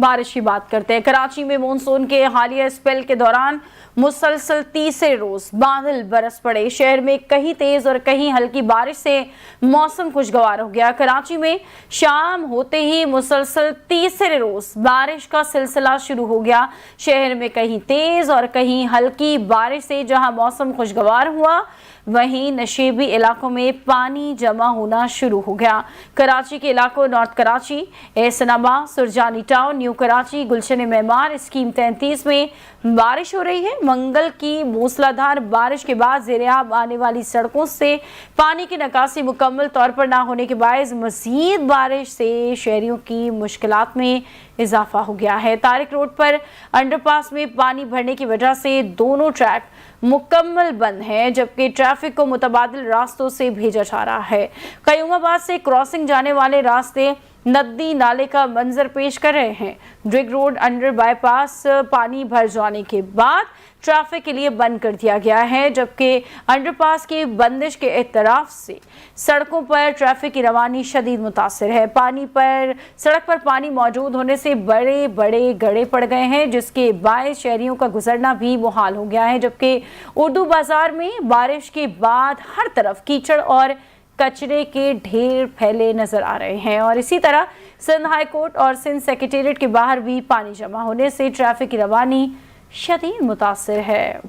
बारिश की बात करते हैं। कराची में मानसून के हालिया स्पेल के दौरान मुसलसल तीसरे रोज बादल बरस पड़े। शहर में कहीं तेज और कहीं हल्की बारिश से मौसम खुशगवार हो गया। कराची में शाम होते ही मुसलसल तीसरे रोज बारिश का सिलसिला शुरू हो गया। शहर में कहीं तेज और कहीं हल्की बारिश से जहां मौसम खुशगवार हुआ, वहीं नशेबी इलाकों में पानी जमा होना शुरू हो गया। कराची के इलाकों north Karachi, Ahsanabad, Surjani town, new Karachi, Gulshan Maymar, scheme 33 में बारिश हो रही है। मंगल की मूसलाधार बारिश के बाद ज़ेरे-आब आने वाली सड़कों से पानी की निकासी मुकम्मल तौर पर ना होने के बायस मजीद बारिश से शहरियों की मुश्किलात में इजाफा हो गया है। तारिक रोड पर अंडरपास में पानी भरने की वजह से दोनों ट्रैक मुकम्मल बंद है, जबकि ट्रैफिक को मुतबादिल रास्तों से भेजा जा रहा है। कयूमाबाद से क्रॉसिंग जाने वाले रास्ते नदी नाले का मंजर पेश कर रहे हैं। ड्रिग रोड अंडर बाईपास पानी भर जाने के बाद ट्रैफिक के लिए बंद कर दिया गया है, जबकि अंडरपास की बंदिश के इतराफ से सड़कों पर ट्रैफिक की रवानी शदीद मुतासिर है। सड़क पर पानी मौजूद होने से बड़े बड़े गड्ढे पड़ गए हैं, जिसके बायस शहरियों का गुजरना भी मुहाल हो गया है। जबकि उर्दू बाजार में बारिश के बाद हर तरफ कीचड़ और कचरे के ढेर फैले नजर आ रहे हैं और इसी तरह सिंध हाई कोर्ट और सिंध सेक्रेटेरिएट के बाहर भी पानी जमा होने से ट्रैफिक की रवानी शदीद मुतासिर है।